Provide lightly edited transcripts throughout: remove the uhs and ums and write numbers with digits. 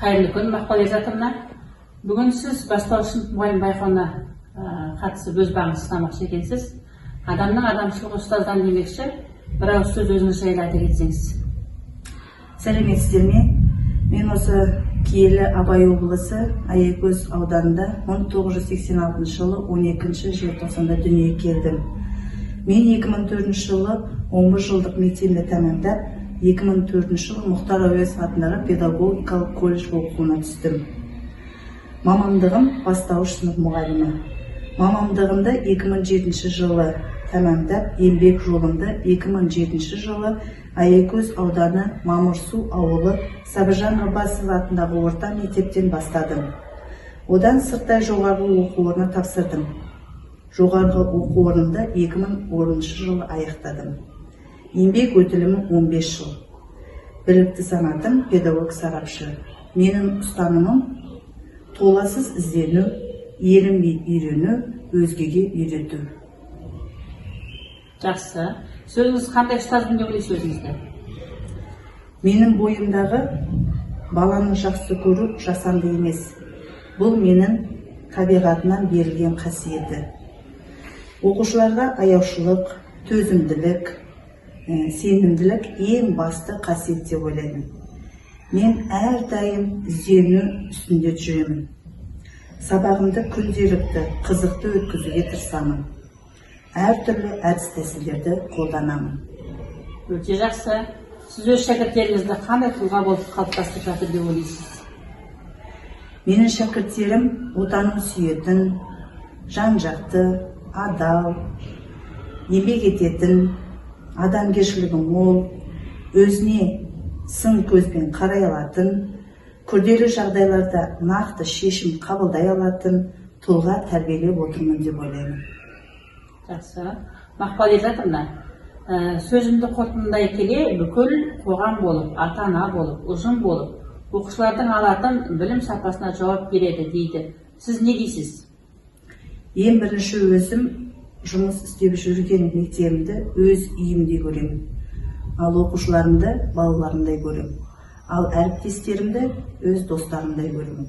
Қайырлы күн, Мақпал Ерзатовна. Бүгін сіз бастауыш сынып мұғалім байқауына қатысып өз бағыңызды сынамақшы екенсіз. Адамның адамшылығы ұстаздан демекші, бір ауыз сөз өзіңіз жайлы айта кетсеңіз. Сәлеметсіздер ме? Мен осы Киелі Абай облысы Аягөз ауданында 1986 жылы 12 желтоқсанда дүниеге келдім. Мен 2004 жылы 11 жылдық мектебімді тәмамдап, 2004 жылы Мұхтар Әуезов атындағы педагогикалық колледж оқуына түстім. Мамандығым бастауыш сынып мұғалімі. Мамандығымды 2007 жылы тәмамдап, еңбек жолымды 2007 жылы Аягөз ауданы Мамырсу ауылы Сабыржан Ғаббасов атындағы орта мектептен бастадым. Одан сырттай жоғарғы оқу орнына тапсырдым. Жоғарғы оқу орнында 2010 жылы аяқтадым. Еңбек өтілімі 15 жыл. Білікті санатым педагог сарапшы. Менің ұстанымым толассыз іздену, ерінбей үйрену, өзгеге үйрету. Жақсы. Сөзіңіз қандай ұстазбын деп ойлайсыз өзіңізді? Менің бойымдағы баланы жақсы көру жасанды емес. Бұл менің табиғатынан берілген қасиеті. Оқушыларға аяушылық, төзімділік, сенімділік ең басты қасиет деп ойлаймын. Мен әрдайым іздену үстінде жүремін. Сабағымды күнделікті, қызықты өткізуге тырысамын. Әртүрлі әдіс тәсілдерді қолданамын. Өте жақсы. Сіз өз шәкірттеріңізді қандай тұлға болып қалыптастырып жатыр деп ойлайсыз? Менің шәкірттерім отанын сүйетін, жан-жақты, адал, еңбек ететін, адамгершілігі мол, өзіне сын көзбен қарай алатын, күрделі жағдайларда нақты шешім қабылдай алатын тұлға тәрбиелеп отырмын деп ойлаймын. Жақсы. Мақпал Ерзатовна, сөзімді қорытындылай келе, бүкіл қоғам болып, ата-ана болып, ұжым болып, оқушылардың алатын білім сапасына жауап береді дейді. Сіз не дейсіз? Ең бірінші өзім жұмыс істеп жүрген мектебімді өз үйімдей көремін. Ал оқушыларымды балаларымдай көремін. Ал әріптестерімді өз достарымдай көремін.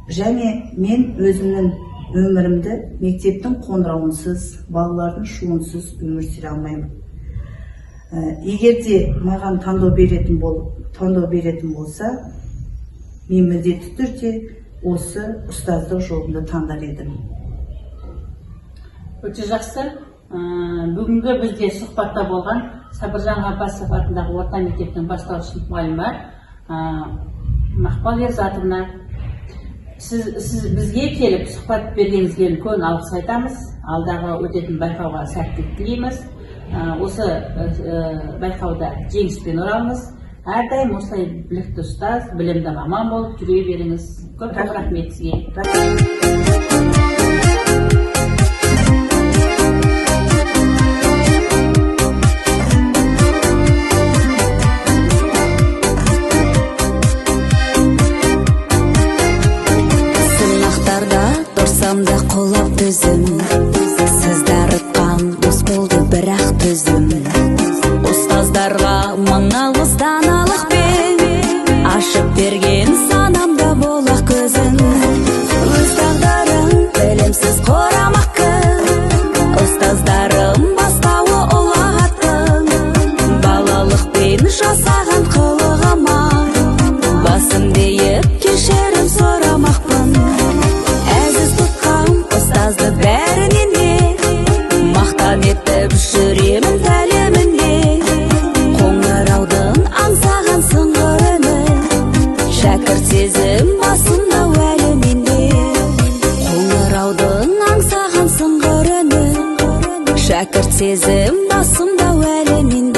Және мен өзімнің өмірімді мектептің қоңырауынсыз, балалардың шуынсыз өмір сүре алмаймын. Егер де маған таңдау беретін болса, мен міндетті түрде осы ұстаздық жолымды таңдар едім. Өте жақсы. Бүгінгі бізде сұхбатта болған Сабыржан Ғаббасов атындағы орта мектептің бастауыш сынып мұғалімі Мақпал Ерзатовна. Сіз бізге келіп сұхбат бергеніңізге үлкен алғыс айтамыз. Алдағы өтетін байқауға сәттілік тілейміз. Осы байқауда жеңіспен оралыңыз. Әрдайым осылай білікті ұстаз, білімді маман болып жүре беріңіз. Көп рахмет сізге. Сынақтарда қолап төзім, сіз дарытқан дос болды бірақ төзім. Ұстаздарға мың алғыс даналықпен, ашып берген санамда болақ көзім. Өз тағдырын білімсіз қорамақ кім, ұстаздарым бастауы ұлағаттым. Балалықпен жасаған қылығыма басым дейіп кешірім сұрамақпын. Ұстазды бәрінен де мақтан етіп жүремін тәліміне. Қоңыраудың аңсаған сыңғырыны, шәкірт сезім басымда әлі менде. Қоңыраудың аңсаған сыңғырыны, шәкірт сезім басымда әлі менде.